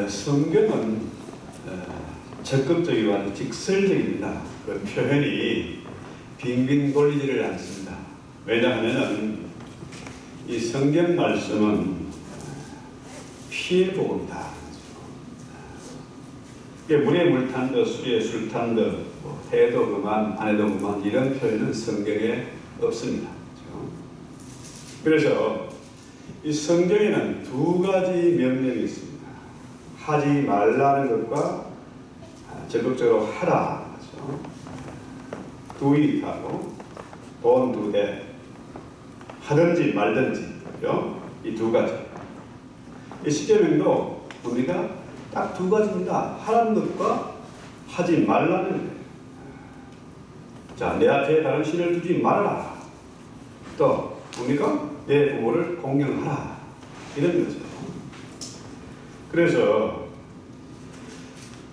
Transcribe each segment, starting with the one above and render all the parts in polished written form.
성경은 적극적이고 아주 직설적입니다. 그 표현이 빙빙 돌리지를 않습니다. 왜냐하면 이 성경 말씀은 피의 복음이다. 물에 물 탄 듯, 술에 술 탄 듯, 해도 그만, 안 해도 그만, 이런 표현은 성경에 없습니다. 그래서 이 성경에는 두 가지 명령이 있습니다. 하지 말라는 것과 적극적으로 하라. do it 하고 don't do that. 하든지 말든지. 이 두 가지. 이 십계명도 뭡니까? 딱 두 가지입니다. 하라는 것과 하지 말라는 것. 자, 내 앞에 다른 신을 두지 말아라. 또 뭡니까? 내 부모를 공경하라. 이런 거죠. 그래서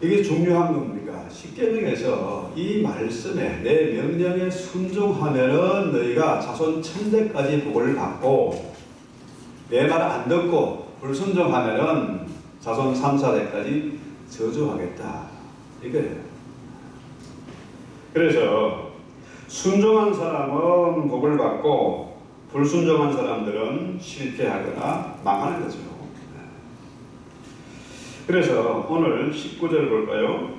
이게 중요한 겁니까? 십계명에서 이 말씀에 내 명령에 순종하면은 너희가 자손 천대까지 복을 받고 내 말 안 듣고 불순종하면은 자손 3, 4대까지 저주하겠다. 이거예요. 그래서 순종한 사람은 복을 받고 불순종한 사람들은 실패하거나 망하는 거죠. 그래서 오늘 19절 볼까요?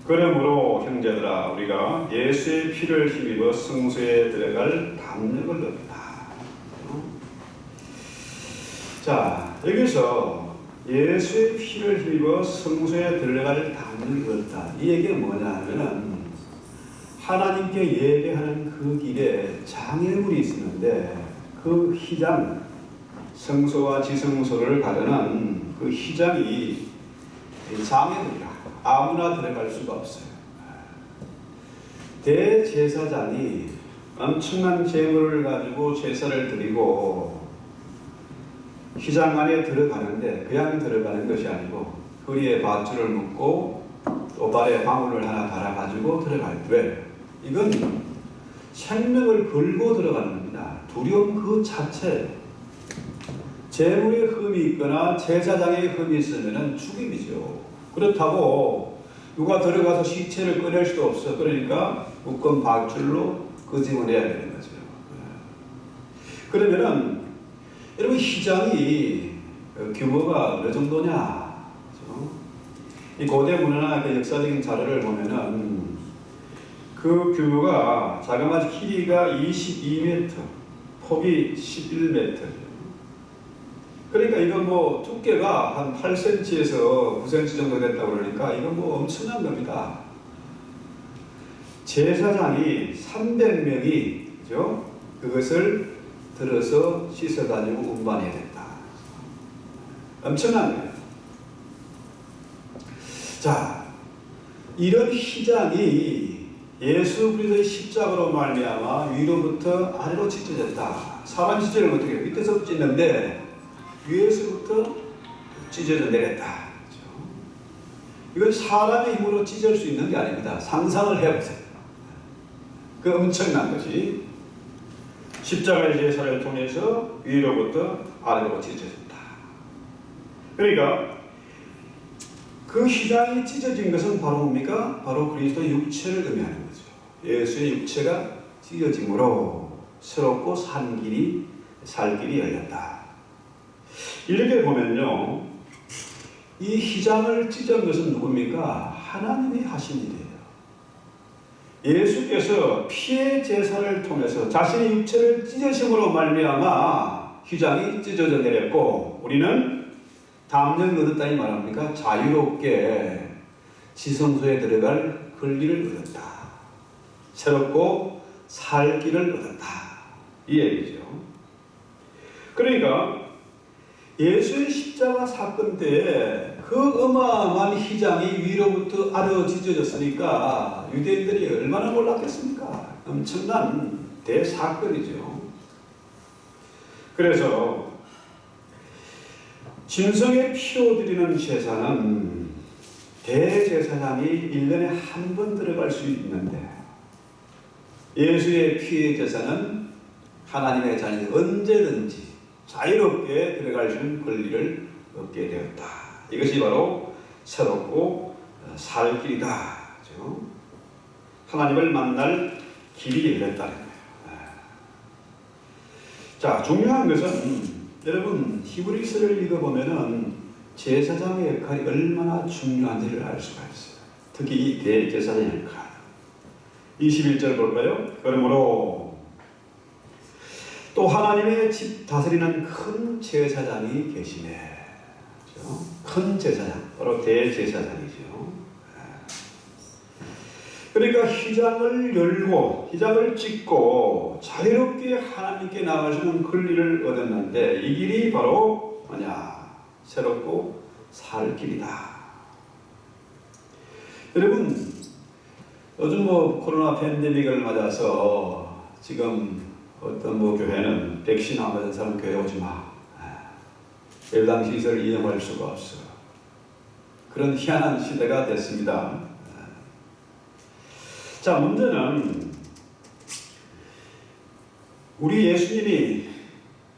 그러므로 형제들아 우리가 예수의 피를 힘입어 성소에 들어갈 담력을 얻다. 자, 여기서 예수의 피를 힘입어 성소에 들어갈 담력을 얻다. 이 얘기가 뭐냐 하면은 하나님께 예배하는 그 길에 장애물이 있었는데 그 휘장, 성소와 지성소를 가르는 그 휘장이 장애물이라 아무나 들어갈 수가 없어요. 대제사장이 엄청난 재물을 가지고 제사를 드리고 휘장 안에 들어가는데 그냥 들어가는 것이 아니고 허리에 밧줄을 묶고 또 발에 방울을 하나 달아가지고 들어갈 때 이건 생명을 걸고 들어가는 겁니다. 두려움 그 자체. 재물에 흠이 있거나 제사장의 흠이 있으면 죽임이죠. 그렇다고 누가 들어가서 시체를 꺼낼 수도 없어. 그러니까 묶은 밧줄로 끄집어내야 되는 거죠. 그러면은 여러분 휘장이 규모가 어느 정도냐? 그렇죠? 이 고대 문화나 그 역사적인 자료를 보면은 그 규모가 자그마치 길이가 22m, 폭이 11m. 그러니까 이건 뭐 두께가 한 8cm에서 9cm 정도 됐다고 그러니까 이건 뭐 엄청난 겁니다. 제사장이 300명이 그죠? 그것을 들어서 씻어가지고 운반해야 된다. 엄청난 거예요. 자, 이런 휘장이 예수 그리스도의 십자가로 말미암아 위로부터 아래로 찢어졌다. 사람 찢어는 어떻게 해요? 밑에서 찢는데 위에서부터 찢어져 내렸다. 이건 사람의 힘으로 찢을 수 있는 게 아닙니다. 상상을 해보세요. 그 엄청난 것이 십자가의 제사를 통해서 위로부터 아래로 찢어졌다. 그러니까 그 휘장이 찢어진 것은 바로 뭡니까? 바로 그리스도의 육체를 의미하는 거죠. 예수의 육체가 찢어짐으로 새롭고 살 길이 열렸다. 이렇게 보면요, 이 휘장을 찢은 것은 누굽니까? 하나님이 하신 일이에요. 예수께서 피의 제사를 통해서 자신의 육체를 찢으심으로 말미암아 휘장이 찢어져 내렸고 우리는 담력을 얻었다 이 말합니까? 자유롭게 지성소에 들어갈 권리를 얻었다. 새롭고 살 길을 얻었다. 이 얘기죠. 그러니까 예수의 십자가 사건 때에 그 어마어마한 휘장이 위로부터 아래로 찢어졌으니까 유대인들이 얼마나 놀랐겠습니까? 엄청난 대사건이죠. 그래서 짐승의 피로 드리는 제사는 대제사장이 1년에 한 번 들어갈 수 있는데 예수의 피의 제사는 하나님의 자녀이 언제든지 자유롭게 들어갈 수 있는 권리를 얻게 되었다. 이것이 바로 새롭고 살 길이다. 그렇죠? 하나님을 만날 길이 열렸다는 거예요. 자, 중요한 것은 여러분 히브리서를 읽어보면은 제사장의 역할이 얼마나 중요한지를 알 수가 있어요. 특히 이 대제사장의 역할. 21절 볼까요? 그러므로 또 하나님의 집 다스리는 큰 제사장이 계시네. 그렇죠? 큰 제사장, 바로 대제사장이죠. 그러니까 휘장을 열고 휘장을 찢고 자유롭게 하나님께 나아가시는 권리를 얻었는데 이 길이 바로 뭐냐? 새롭고 살 길이다. 여러분 요즘 코로나 팬데믹을 맞아서 지금 어떤 교회는 백신 안 맞은 사람 교회 오지 마. 예배당 시설을 이용할 수가 없어. 그런 희한한 시대가 됐습니다. 자, 문제는 우리 예수님이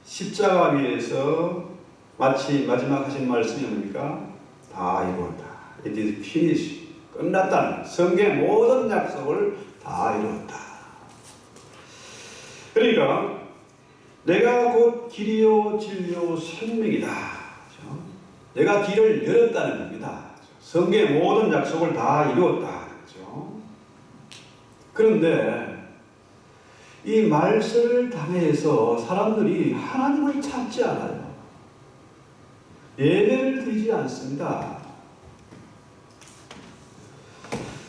십자가 위에서 마치 마지막 하신 말씀이 뭡니까? 다 이루었다. It is finished. 끝났다. 성경의 모든 약속을 다 이루었다. 그러니까 내가 곧 길이요 진리요 생명이다. 그렇죠? 내가 길을 열었다는 겁니다. 성경의 모든 약속을 다 이루었다. 그렇죠? 그런데 이 말세를 당해서 사람들이 하나님을 찾지 않아요. 예배를 드리지 않습니다.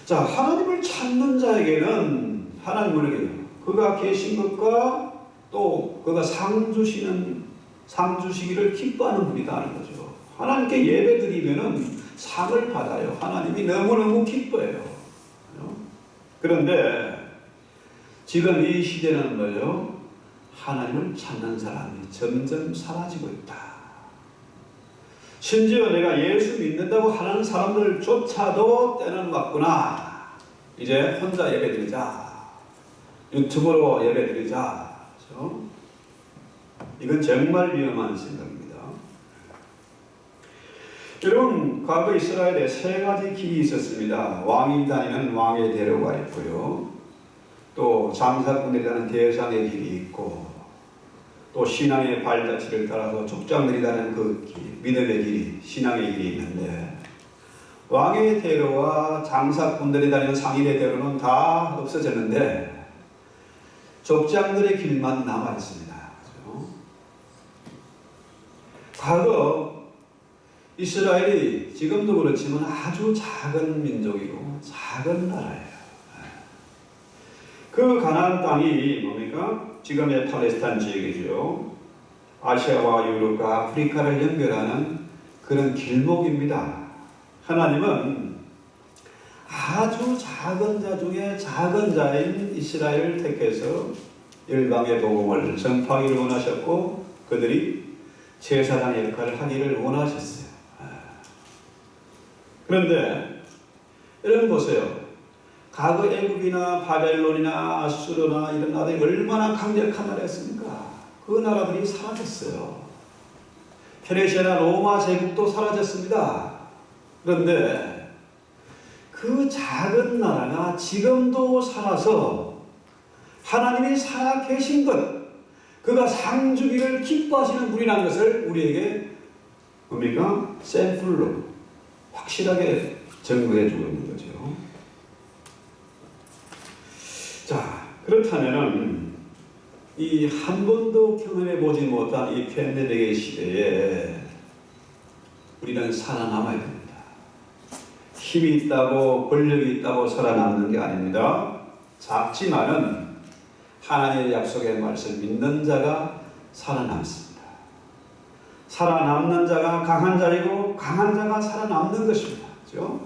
자, 하나님을 찾는 자에게는 하나님을 그가 계신 것과 또 그가 상 주시기를 기뻐하는 분이다는 거죠. 하나님께 예배 드리면은 상을 받아요. 하나님이 너무너무 기뻐해요. 그런데 지금 이 시대는 뭐예요? 하나님을 찾는 사람이 점점 사라지고 있다. 심지어 내가 예수 믿는다고 하는 사람들조차도 때는 왔구나. 이제 혼자 예배드리자. 유튜브로 예배드리자. 그렇죠? 이건 정말 위험한 생각입니다. 여러분, 과거 이스라엘에 세 가지 길이 있었습니다. 왕이 다니는 왕의 대로가 있고요. 또 장사꾼들이 가는 대상의 길이 있고, 또 신앙의 발자취를 따라서 족장들이 가는 그 길, 믿음의 길이, 신앙의 길이 있는데, 왕의 대로와 장사꾼들이 다니는 상인의 대로는 다 없어졌는데 족장들의 길만 남아 있습니다. 그렇죠? 과거 이스라엘이 지금도 그렇지만 아주 작은 민족이고 작은 나라예요. 그 가나안 땅이 뭡니까? 지금의 팔레스타인 지역이죠. 아시아와 유럽과 아프리카를 연결하는 그런 길목입니다. 하나님은 아주 작은 자 중에 작은 자인 이스라엘을 택해서 열방의 복음을 전파하기를 원하셨고 그들이 제사장의 역할을 하기를 원하셨어요. 그런데 여러분 보세요. 과거 애국이나 바벨론이나 아수르나 이런 나라들이 얼마나 강력한 나라였습니까? 그 나라들이 사라졌어요. 페르시아나 로마 제국도 사라졌습니다. 그런데 그 작은 나라가 지금도 살아서 하나님이 살아 계신 것, 그가 상 주기를 기뻐하시는 분이라는 것을 우리에게 뭡니까? 샘플로 확실하게 증거해 주고 있는 거죠. 자, 그렇다면은 이 한 번도 경험해 보지 못한 이 팬데믹의 시대에 우리는 살아남아야 됩니다. 힘이 있다고 권력이 있다고 살아남는 게 아닙니다. 작지만은 하나님의 약속의 말씀 믿는 자가 살아남습니다. 살아남는 자가 강한 자이고 강한 자가 살아남는 것입니다. 그렇죠?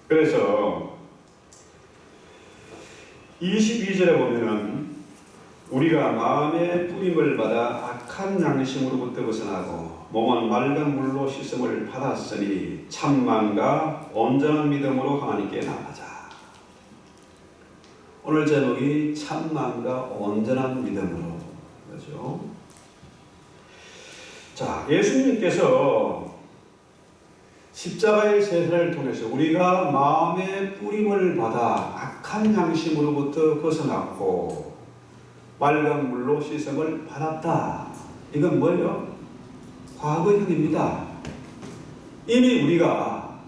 그래서 22절에 보면은 우리가 마음의 뿌림을 받아 악한 양심으로부터 벗어나고 몸은 맑은 물로 씻음을 받았으니 참만과 온전한 믿음으로 하나님께 나가자. 오늘 제목이 참만과 온전한 믿음으로 그렇죠? 자, 예수님께서 십자가의 제사를 통해서 우리가 마음의 뿌림을 받아 악한 양심으로부터 벗어났고 맑은 물로 씻음을 받았다. 이건 뭐예요? 과거형입니다. 이미 우리가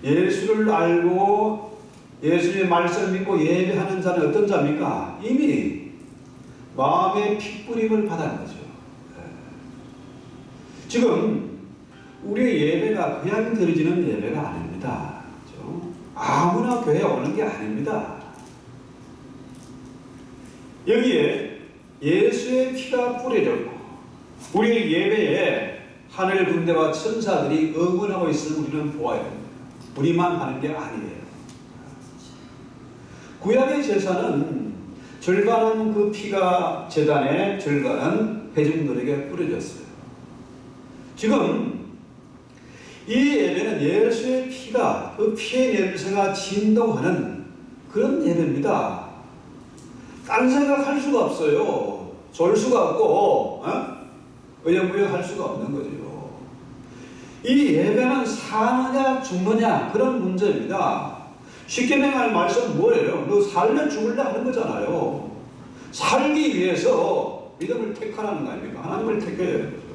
예수를 알고 예수의 말씀을 믿고 예배하는 자는 어떤 자입니까? 이미 마음의 핏뿌림을 받은 거죠. 지금 우리의 예배가 그냥 드려지는 예배가 아닙니다. 그렇죠? 아무나 교회에 오는 게 아닙니다. 여기에 예수의 피가 뿌려졌고 우리의 예배에 하늘 군대와 천사들이 응원하고 있음을 우리는 보아야 됩니다. 우리만 하는 게 아니에요. 구약의 제사는 절반은 그 피가 제단에, 절반은 회중들에게 뿌려졌어요. 지금 이 예배는 예수의 피가, 그 피의 냄새가 진동하는 그런 예배입니다. 딴 생각할 수가 없어요. 졸 수가 없고 의연부연할 수가 없는 거죠. 이 예배는 사느냐 죽느냐 그런 문제입니다. 쉽게 말하면 말씀은 뭐예요? 너 살려 죽을래 하는 거잖아요. 살기 위해서 믿음을 택하라는 거 아닙니까? 하나님을 택해야 되는 거죠.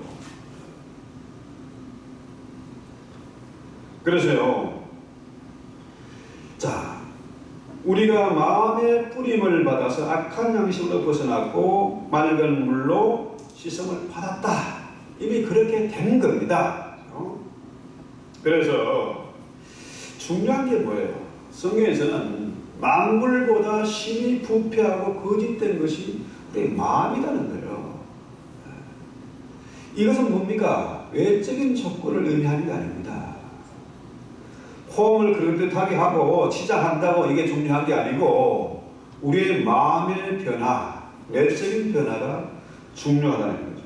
그래서요. 자, 우리가 마음의 뿌림을 받아서 악한 양심으로 벗어났고 맑은 물로 씻음을 받았다. 이미 그렇게 된 겁니다. 그래서 중요한 게 뭐예요? 성경에서는 만물보다 심히 부패하고 거짓된 것이 우리의 마음이라는 거예요. 이것은 뭡니까? 외적인 조건을 의미하는 게 아닙니다. 호응을 그럴듯하게 하고 치장한다고 이게 중요한 게 아니고 우리의 마음의 변화, 내적인 변화가 중요하다는 거죠.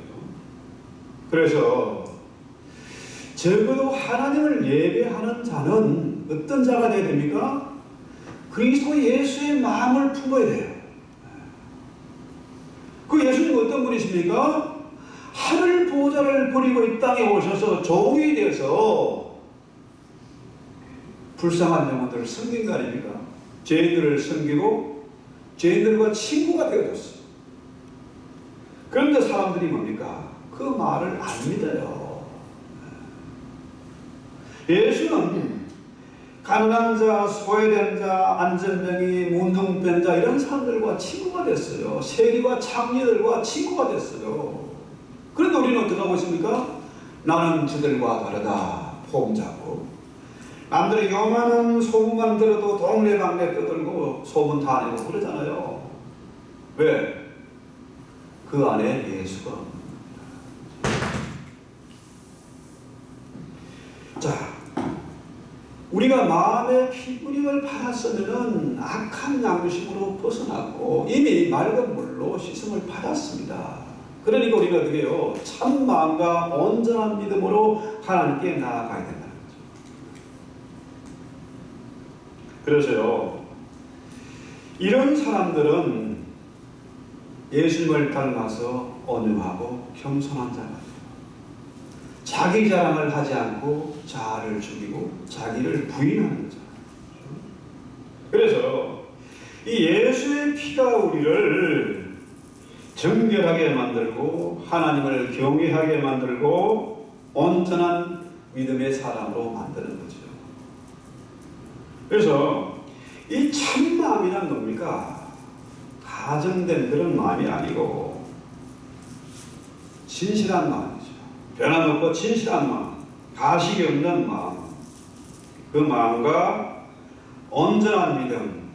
그래서 적어도 하나님을 예배하는 자는 어떤 자가 되어야 됩니까? 그리스도 예수의 마음을 품어야 돼요. 그 예수님 어떤 분이십니까? 하늘 보좌를 버리고 이 땅에 오셔서 종이 되어서 불쌍한 영혼들을 섬긴 거 아닙니까? 죄인들을 섬기고 죄인들과 친구가 되어줬어요. 그런데 사람들이 뭡니까? 그 말을 안 믿어요. 예수는 가난한 자, 소외된 자, 안전병이, 문둥병 자 이런 사람들과 친구가 됐어요. 세리와 창녀들과 친구가 됐어요. 그런데 우리는 어떻게 하고 있습니까? 나는 저들과 다르다. 폼 잡고 남들이 요만한 소문만 들어도 동네방네 떠들고 소문 다 내고 그러잖아요. 왜? 그 안에 예수가 없는 겁니다. 자, 우리가 마음의 피부림을 받았으면 악한 양심으로 벗어났고 이미 맑은 물로 씻음을 받았습니다. 그러니까 우리가 어떻게 해요? 참 마음과 온전한 믿음으로 하나님께 나아가야 된다는 거죠. 그래서요, 이런 사람들은 예수님을 닮아서 온유하고 겸손한 자가 돼요. 자기 자랑을 하지 않고 자아를 죽이고 자기를 부인하는 거죠. 그래서 이 예수의 피가 우리를 정결하게 만들고 하나님을 경외하게 만들고 온전한 믿음의 사람으로 만드는 거죠. 그래서 이 참마음이란 뭡니까? 가정된 그런 마음이 아니고 진실한 마음이죠. 변함없고 진실한 마음, 가식이 없는 마음, 그 마음과 온전한 믿음.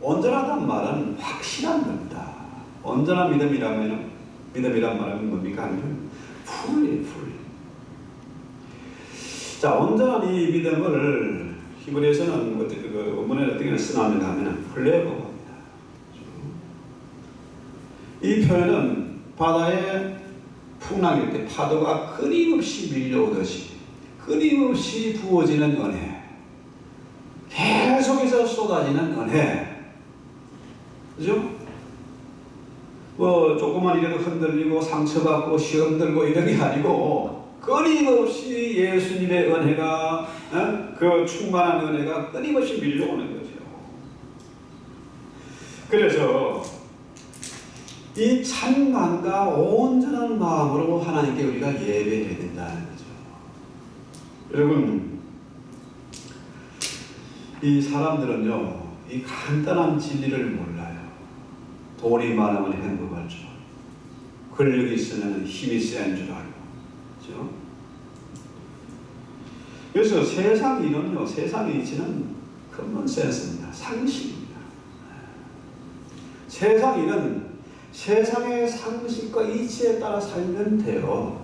온전하다는 말은 확실한 겁니다. 온전한 믿음이란 말은 뭡니까? 아니면 풀이. 자, 온전한 이 믿음을 히브리에서는 원문에 어떻게 쓰나는가 하면 플레고입니다. 이 표현은 바다에 풍랑일 때 파도가 끊임없이 밀려오듯이 끊임없이 부어지는 은혜, 계속해서 쏟아지는 은혜, 그죠? 뭐 조금만 이래도 흔들리고 상처받고 시험 들고 이런 게 아니고 끊임없이 예수님의 은혜가 그 충만한 은혜가 끊임없이 밀려오는 거죠. 그래서 이 찬마음과 온전한 마음으로 하나님께 우리가 예배해야 된다는 거죠. 여러분, 이 사람들은요, 이 간단한 진리를 몰라요. 돈이 많으면 행복할 줄 알고, 권력이 있으면 힘이 센 줄 알고, 그렇죠? 그래서 세상 이론요, 세상의 이치는 커먼 센스입니다. 상식입니다. 세상 일은 세상의 상식과 이치에 따라 살면 돼요.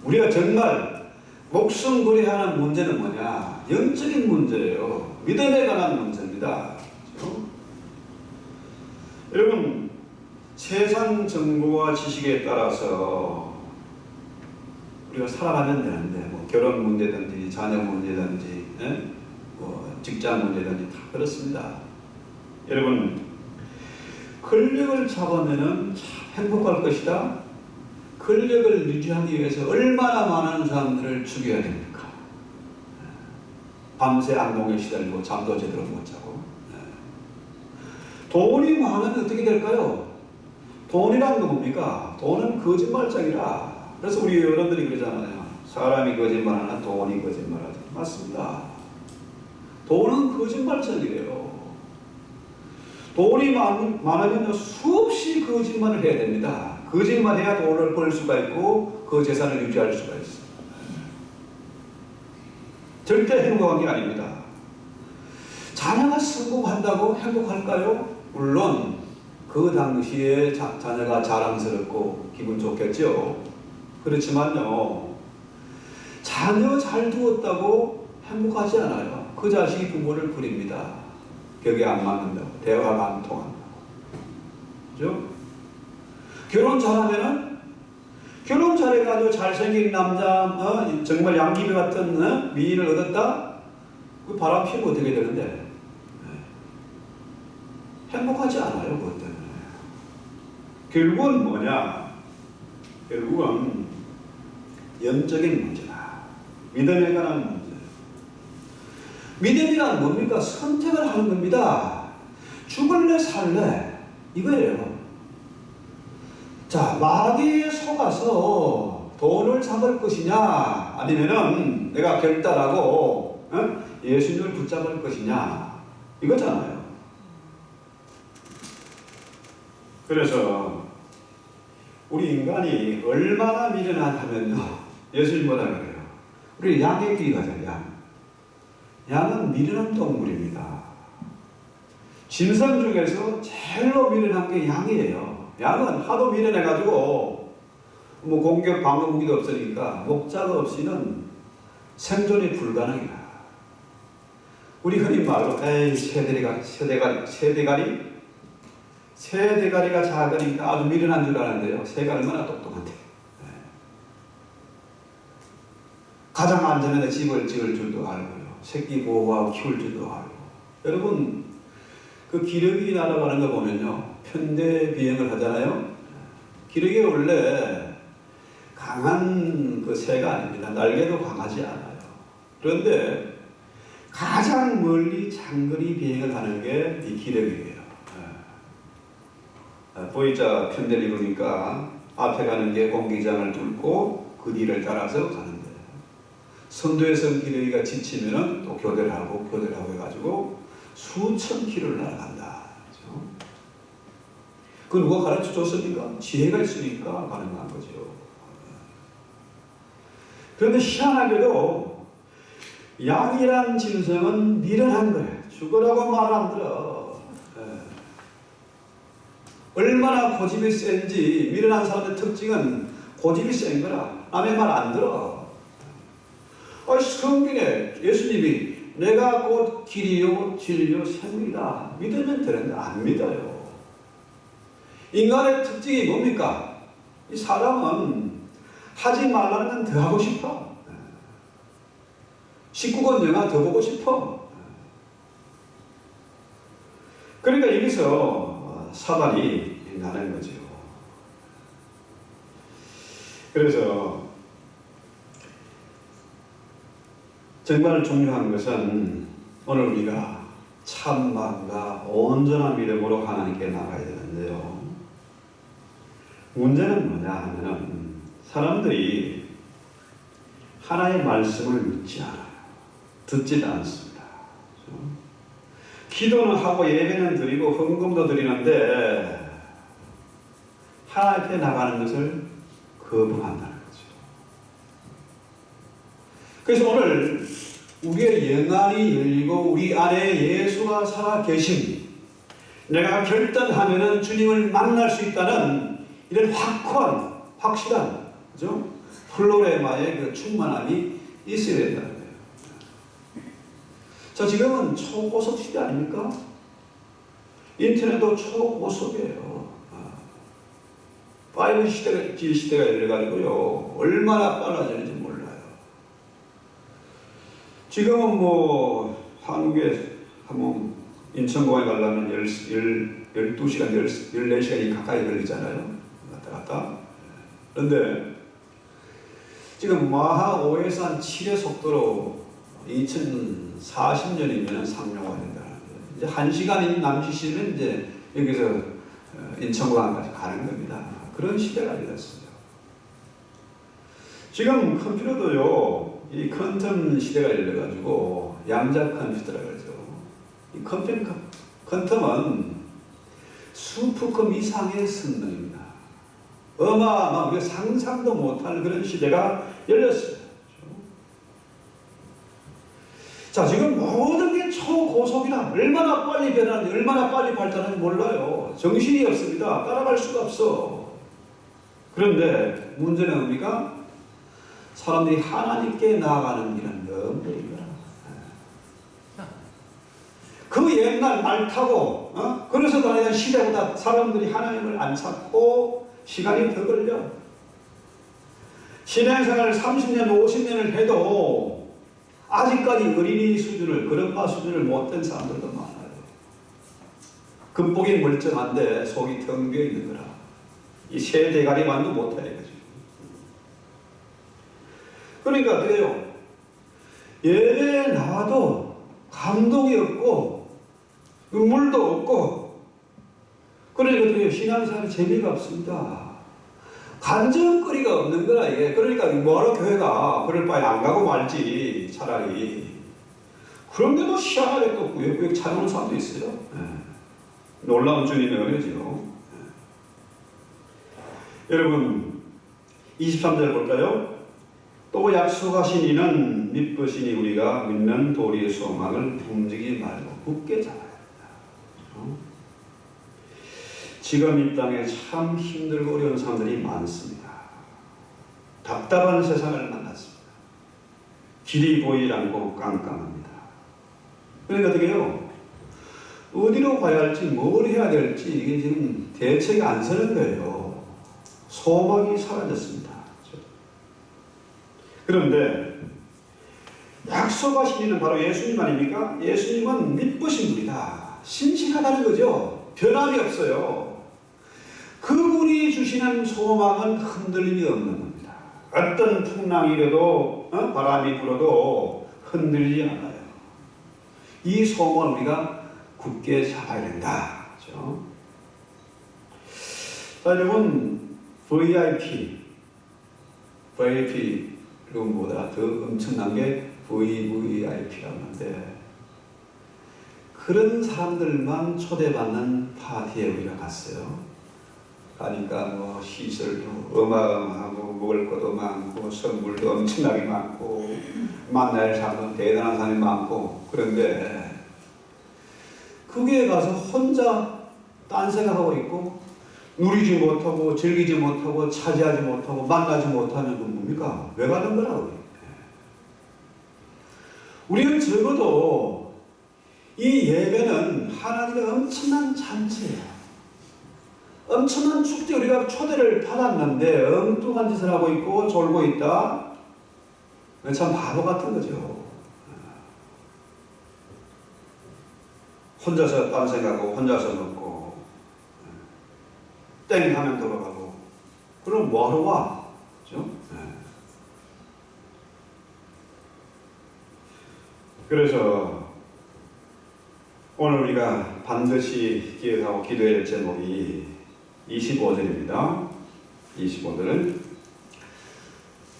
우리가 정말 목숨 걸이하는 문제는 뭐냐? 영적인 문제예요. 믿음에 관한 문제입니다. 그렇죠? 여러분, 세상 정보와 지식에 따라서 우리가 살아가면 되는데, 뭐 결혼 문제든지 자녀 문제든지 뭐 직장 문제든지 다 그렇습니다. 여러분, 권력을 잡으면 참 행복할 것이다. 권력을 유지하기 위해서 얼마나 많은 사람들을 죽여야 됩니까? 밤새 악몽에 시달리고 잠도 제대로 못 자고. 돈이 많으면 어떻게 될까요? 돈이란 건 뭡니까? 돈은 거짓말장이라. 그래서 우리 어른들이 그러잖아요. 사람이 거짓말하나 돈이 거짓말하지. 맞습니다. 돈은 거짓말장이래요. 돈이 많으면 수없이 거짓말을 해야 됩니다. 거짓말해야 돈을 벌 수가 있고 그 재산을 유지할 수가 있어요. 절대 행복한 게 아닙니다. 자녀가 성공한다고 행복할까요? 물론 그 당시에 자녀가 자랑스럽고 기분 좋겠죠. 그렇지만요, 자녀 잘 두었다고 행복하지 않아요. 그 자식이 부모를 부립니다. 벽에 안 맞는다고, 대화가 안 통한다고. 그죠? 결혼 잘하면은, 결혼 잘해가지고 잘생긴 남자, 정말 양귀비 같은 미인을 얻었다? 그 바람 피우면 어떻게 되는데? 행복하지 않아요, 그것 때문에. 결국은 뭐냐? 결국은 영적인 문제다. 믿음에 관한 문제. 믿음이란 뭡니까? 선택을 하는 겁니다. 죽을래 살래 이거예요. 자, 마귀에 속아서 돈을 잡을 것이냐, 아니면은 내가 결단하고 예수님을 붙잡을 것이냐, 이거잖아요. 그래서 우리 인간이 얼마나 미련하냐면요, 예수님 뭐라 그래요? 우리 양에 비유하자. 양은 미련한 동물입니다. 짐승 중에서 제일로 미련한 게 양이에요. 양은 하도 미련해가지고 뭐 공격 방어 무기도 없으니까 목자가 없이는 생존이 불가능이다. 우리 흔히 말로 에이 새대가리가 작으니까 아주 미련한 줄 아는데요. 새가 얼마나 똑똑한데. 가장 안전한 집을 지을 줄도 알고요. 새끼 보호하고 키울 줄도 알고. 여러분, 그 기러기 날아가는 거 보면요, 편대 비행을 하잖아요. 기러기가 원래 강한 그 새가 아닙니다. 날개도 강하지 않아요. 그런데 가장 멀리 장거리 비행을 하는 게 이 기러기예요. 보이자 편대를 입으니까 앞에 가는 게 공기장을 뚫고 그 뒤를 따라서 가는데, 선두에서 기러기가 지치면은 또 교대를 하고 해가지고 수천 킬로를 날아간다. 그렇죠? 그 누가 가르쳐 줬습니까? 지혜가 있으니까 가능한 거죠. 그런데 희한하게도 양이란 짐승은 미련한 거예요. 죽으라고 말 안 들어. 얼마나 고집이 센지, 미련한 사람의 특징은 고집이 센 거라. 남의 말 안 들어. 성경에 예수님이 내가 곧 길이요 진리요 생명이다 믿으면 되는데 안 믿어요. 인간의 특징이 뭡니까? 이 사람은 하지 말라는 건 더 하고 싶어. 19권 영화 더 보고 싶어. 그러니까 여기서 사단이 나는 거죠. 그래서 정말 중요한 것은 오늘 우리가 참 마음과 온전한 믿음으로 하나님께 나가야 되는데요. 문제는 뭐냐 하면은 사람들이 하나님의 말씀을 믿지 않아요. 듣지도 않습니다. 기도는 하고 예배는 드리고 헌금도 드리는데 하나님께 나가는 것을 거부한다는 거죠. 그래서 오늘 우리의 영안이 열리고 우리 안에 예수가 살아 계심, 내가 결단하면은 주님을 만날 수 있다는 이런 확고한, 확실한, 그죠? 플로레마의 그 충만함이 있어야 된다는 거예요. 자, 지금은 초고속 시대 아닙니까? 인터넷도 초고속이에요. 5G 시대가 열려가지고요. 얼마나 빨라지는지 몰라요. 지금은 뭐, 한국에 한번 인천공항에 가려면 12시간, 14시간이 가까이 걸리잖아요. 왔다 갔다. 그런데 지금 마하 5에서 한 7의 속도로 2040년이면 상용화가 된다는 거예요. 이제 1시간이 남짓이면 이제 여기서 인천공항까지 가는 겁니다. 그런 시대가 되었습니다. 지금 컴퓨터도요, 이 퀀텀 시대가 열려가지고 양자 컴퓨터라고 그러죠. 이 퀀텀은 수프컴 이상의 성능입니다. 어마어마한 우리가 상상도 못할 그런 시대가 열렸습니다. 자, 지금 모든 게 초고속이라 얼마나 빨리 변하는지 얼마나 빨리 발전하는지 몰라요. 정신이 없습니다. 따라갈 수가 없어. 그런데 문제는 뭡니까? 사람들이 하나님께 나아가는 길은 너무 느리더라. 그 옛날 말 타고 그래서 다니던 시대보다 사람들이 하나님을 안 찾고 시간이 더 걸려. 신앙생활을 30년, 50년을 해도 아직까지 어린이 수준을, 걸음마 수준을 못된 사람들도 많아요. 겉보기는 멀쩡한데 속이 텅 비어 있는 거라. 이 새 대가리만도 못해 이거지. 그러니까 그래요. 예배에 나와도 감동이 없고 눈물도 없고, 그러니까 그래요. 신앙생활에 재미가 없습니다. 간증거리가 없는 거라 이게. 그러니까 뭐하러 교회가 그럴 바에 안 가고 말지 차라리. 그런데도 희한하게 또 꾸역꾸역 찾아오는 사람도 있어요. 놀라운 주님의 은혜지요. 여러분 23절 볼까요? 또 약속하신 이는 믿으시니 우리가 믿는 도리의 소망을 움직이지 말고 굳게 잡아야 합니다. 지금 이 땅에 참 힘들고 어려운 사람들이 많습니다. 답답한 세상을 만났습니다. 길이 보이지 않고 깜깜합니다. 그러니까 어떻게 해요? 어디로 가야 할지 뭘 해야 될지 이게 지금 대책이 안 서는 거예요. 소망이 사라졌습니다. 그런데 약속하신 이는 바로 예수님 아닙니까? 예수님은 믿으신 분이다. 신실하다는 거죠. 변함이 없어요. 그분이 주시는 소망은 흔들림이 없는 겁니다. 어떤 풍랑이 일어도 바람이 불어도 흔들리지 않아요. 이 소망을 우리가 굳게 잡아야 된다. 그렇죠? 자, 여러분 VIP보다 더 엄청난 게 VVIP라고 하는데, 그런 사람들만 초대받는 파티에 우리가 갔어요. 가니까 뭐 시설도 어마어마하고 먹을 것도 많고 선물도 엄청나게 많고 만날 사람도 대단한 사람이 많고, 그런데 거기에 가서 혼자 딴 생각하고 있고 누리지 못하고 즐기지 못하고 차지하지 못하고 만나지 못하는 건 뭡니까? 왜 가는 거라고? 우리는 적어도 이 예배는 하나님의 엄청난 잔치예요. 엄청난 축제, 우리가 초대를 받았는데 엉뚱한 짓을 하고 있고 졸고 있다? 참 바보 같은 거죠. 혼자서 딴 생각하고 혼자서 먹고 땡 하면 돌아가고, 그럼 뭐하러 와? 그죠? 그래서 오늘 우리가 반드시 기억하고 기도해야 할 제목이 25절입니다. 25절은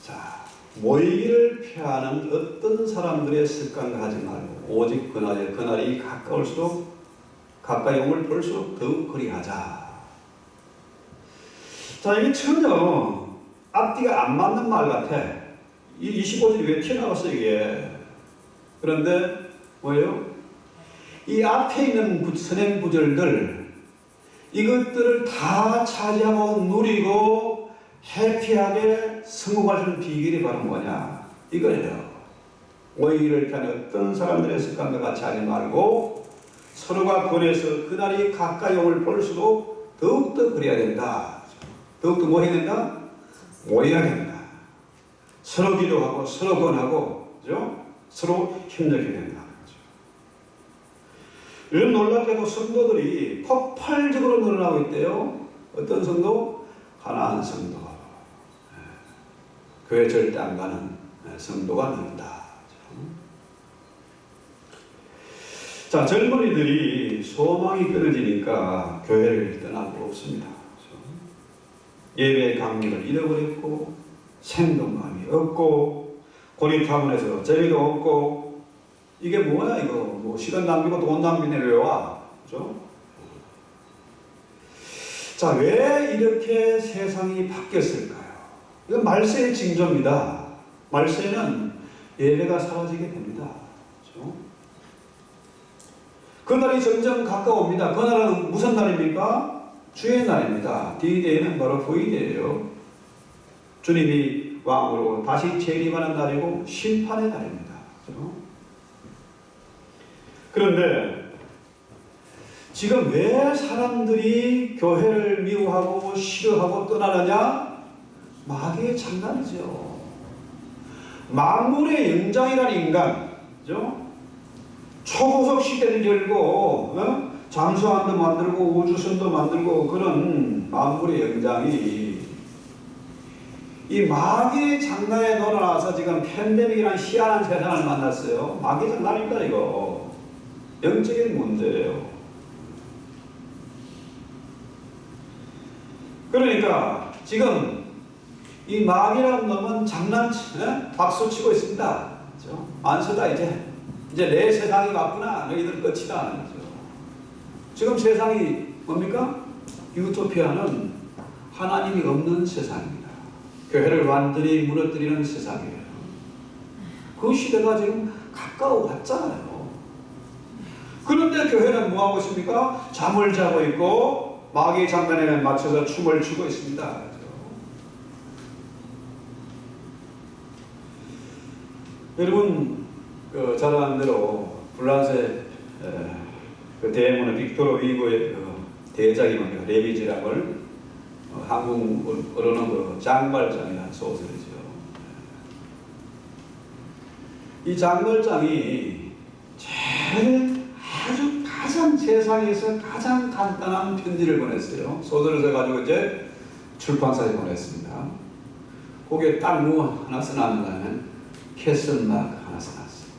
자, 모이기를 피하는 어떤 사람들의 습관 가지 말고 오직 그날이 가까울수록 가까이 옴을 볼수록 더욱 그리하자. 자, 이게 전혀 앞뒤가 안 맞는 말 같아. 이 25절이 왜 튀어나왔어 이게. 그런데 뭐예요? 이 앞에 있는 선행 구절들 이것들을 다 차지하고 누리고 해피하게 성공할 수 있는 비결이 바로 뭐냐 이거예요. 오히려 어떤 사람들의 습관과 같이 하지 말고 서로가 권해서 그날이 가까이 옴을 볼수록 더욱더 그래야 된다. 더욱더 뭐 해야 된다? 모여야 된다. 서로 기도하고 서로 권하고 그죠? 서로 협력해야 된다. 이런 놀랍게도 성도들이 폭발적으로 늘어나고 있대요. 어떤 성도? 가난한 성도. 교회 절대 안 가는 성도가 는다. 자, 젊은이들이 소망이 끊어지니까 교회를 떠나고 없습니다. 예배의 강림을 잃어버렸고 생동감이 없고 고립타운에서 재미도 없고 이게 뭐야 이거 뭐 시간 낭비고 돈 낭비네 왜 와? 그죠? 자, 왜 이렇게 세상이 바뀌었을까요? 이건 말세의 징조입니다. 말세는 예배가 사라지게 됩니다. 그죠? 그날이 점점 가까웁니다. 그날은 무슨 날입니까? 주의 날입니다. D-Day는 바로 V-Day예요. 주님이 왕으로 다시 재림하는 날이고 심판의 날입니다. 그죠? 그런데 지금 왜 사람들이 교회를 미워하고 싫어하고 떠나느냐? 마귀의 장난이죠. 만물의 영장이라는 인간, 그죠? 초고속 시대를 열고 잠수함도 만들고 우주선도 만들고 그런 만물의 영장이 이 마귀의 장난에 놀아나서 지금 팬데믹이라는 희한한 세상을 만났어요. 마귀의 장난입니다 이거. 영적인 문제예요. 그러니까 지금 이 마귀라는 놈은 박수 치고 있습니다. 그렇죠? 안 쓰다 이제 내 세상이 왔구나. 너희들 끝이다. 그렇죠? 지금 세상이 뭡니까? 유토피아는 하나님이 없는 세상입니다. 교회를 완전히 무너뜨리는 세상이에요. 그 시대가 지금 가까워 왔잖아요. 그런데 교회는 뭐하고 있습니까? 잠을 자고 있고 마귀의 장난에 맞춰서 춤을 추고 있습니다. 여러분 잘 아는 대로 프랑스의 그 대문의 빅토르 위고의 대작이 뭡니까? 레미제라블 한국어로는 그 장발장이라는 소설이죠. 이 장발장이 아주 가장 세상에서 가장 간단한 편지를 보냈어요. 소설을 써가지고 이제 출판사에 보냈습니다. 거기에 딱 뭐 하나 써놨는가 하면 캐슬마크 하나 써놨어요.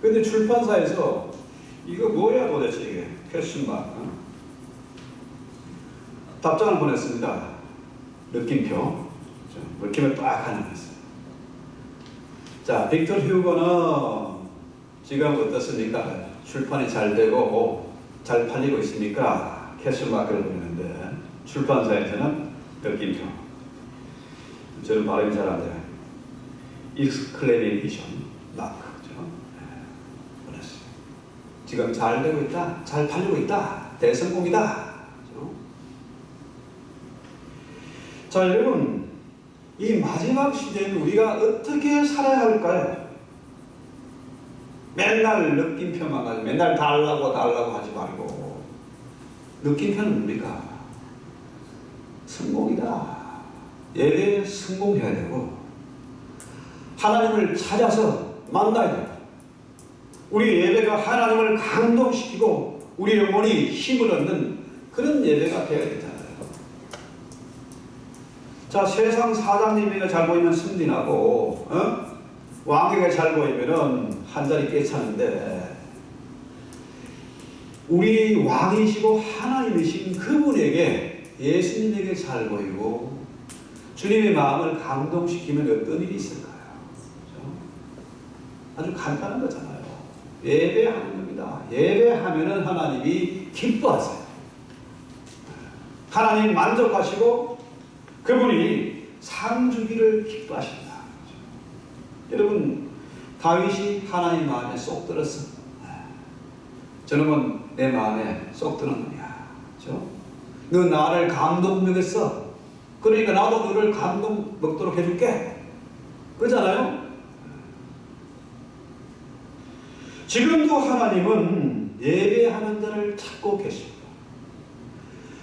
근데 출판사에서 이거 뭐야 도대체 이게 캐슬마크 답장을 보냈습니다. 느낌표. 느낌을 딱 하나 했어요. 자, 빅터 휴고는 지금 어떻습니까? 출판이 잘 되고 잘 팔리고 있습니까? 캐슬마크를 보내는데 출판사에서는 느낌표. 저는 발음이 잘 안 돼요. 익스클레메이션 마크. 보냈어요. 지금 잘 되고 있다. 잘 팔리고 있다. 대성공이다. 자, 여러분, 이 마지막 시대는 우리가 어떻게 살아야 할까요? 맨날 느낌표만 가지고 맨날 달라고 하지 말고 느낌표는 뭡니까? 성공이다. 예배에 성공해야 되고 하나님을 찾아서 만나야 된다. 우리 예배가 하나님을 감동시키고 우리 영혼이 힘을 얻는 그런 예배가 되어야 되잖아요. 자, 세상 사장님에게 잘 보이면 승진하고 왕에게 잘 보이면은 한 자리 꿰차는데, 우리 왕이시고 하나님이신 그분에게, 예수님에게 잘 보이고 주님의 마음을 감동시키면 어떤 일이 있을까요? 그렇죠? 아주 간단한 거잖아요. 예배하는 겁니다. 예배하면은 하나님이 기뻐하세요. 하나님 만족하시고 그분이 상 주기를 기뻐하신다. 그렇죠? 여러분, 다윗이 하나님 마음에 쏙 들었어. 저놈은 내 마음에 쏙 드는 놈이야. 그렇죠? 너 나를 감동 먹였어. 그러니까 나도 너를 감동 먹도록 해줄게. 그러잖아요? 지금도 하나님은 예배하는 자를 찾고 계십니다.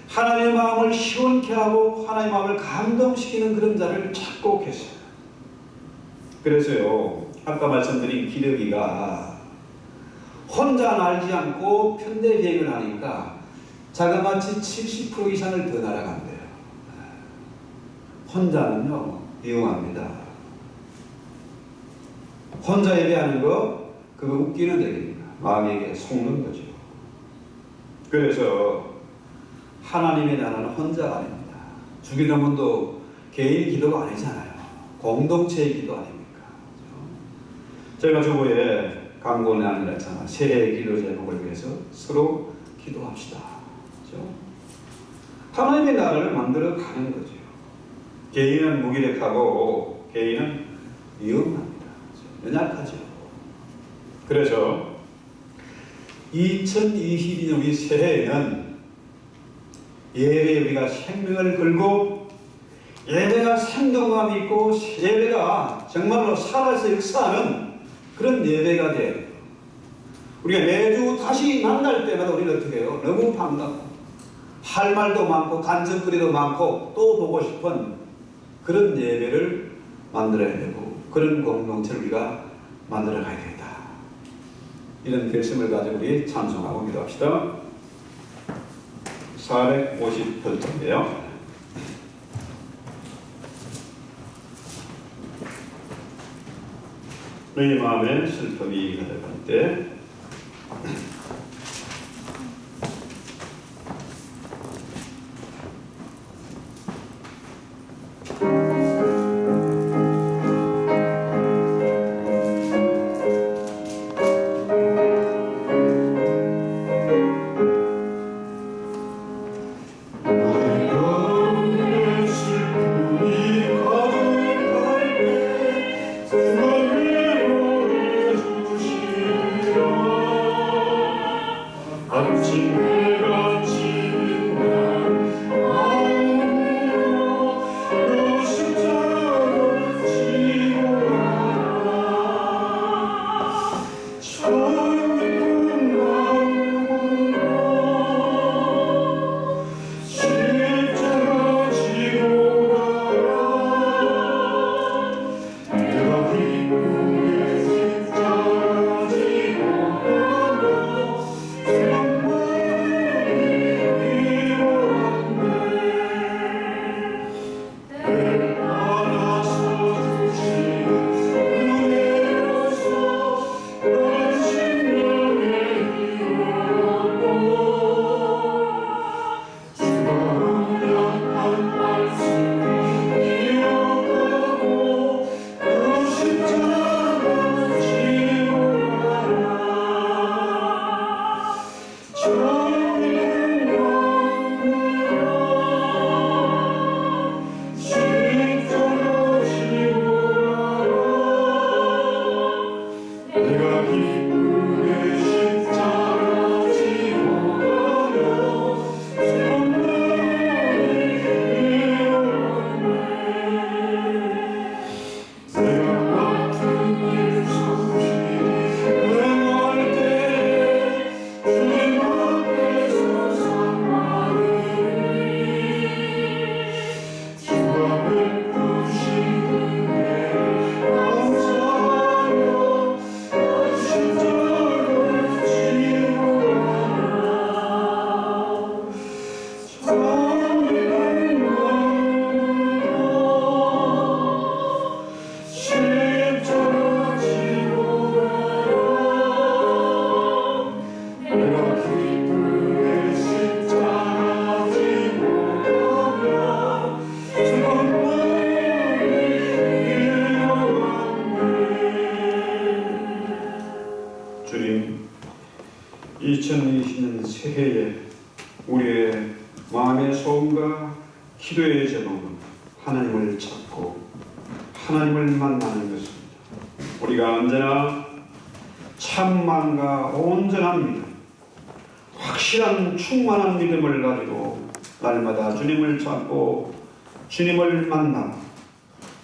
하나님의 마음을 시원케 하고 하나님의 마음을 감동시키는 그런 자를 찾고 계셔요. 그래서요, 아까 말씀드린 기러기가 혼자 날지 않고 편대비행을 하니까 자그마치 70% 이상을 더 날아간대요. 혼자는요, 위험합니다. 혼자 예배하는 거, 그거 웃기는 얘기입니다. 마귀에게 속는 거죠. 그래서 하나님의 나라는 혼자가 아닙니다. 주기도문도 개인 기도가 아니잖아요. 공동체의 기도 아닙니까? 그렇죠? 제가 주보에 강권이 아니라 했잖아. 새해 기도 제목을 위해서 서로 기도합시다. 그렇죠? 하나님의 나라를 만들어 가는 거죠. 개인은 무기력하고 개인은 위험합니다. 그렇죠? 연약하죠. 그래서 2022년 우리 새해에는 예배에 우리가 생명을 걸고 예배가 생동감이 있고 예배가 정말로 살아서 역사하는 그런 예배가 돼요. 우리가 매주 다시 만날 때마다 우리는 어떻게 해요? 너무 반갑고 할 말도 많고 간증거리도 많고 또 보고 싶은 그런 예배를 만들어야 되고 그런 공동체를 우리가 만들어 가야 된다. 이런 결심을 가지고 우리 찬송하고 기도합시다. 458쪽이에요. 너희 마음에 슬픔이 가득할 때 2020년 새해에 우리의 마음의 소원과 기도의 제목은 하나님을 찾고 하나님을 만나는 것입니다. 우리가 언제나 참만과 온전한 믿음, 확실한 충만한 믿음을 가지고 날마다 주님을 찾고 주님을 만나고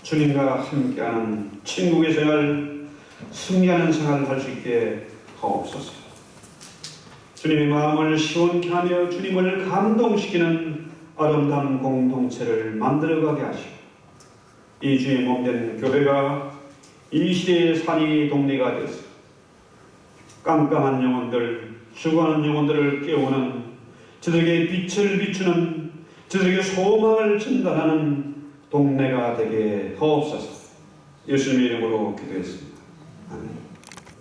주님과 함께하는 천국의 생활, 승리하는 생활을 할 수 있게 하옵소서. 주님의 마음을 시원케 하며 주님을 감동시키는 아름다운 공동체를 만들어가게 하시고 이 주의 몸된 교회가 이 시대의 산이 동네가 되어서 깜깜한 영혼들, 죽어가는 영혼들을 깨우는, 저들에게 빛을 비추는, 저들에게 소망을 전달하는 동네가 되게 하옵소서. 예수님의 이름으로 기도했습니다. 아멘.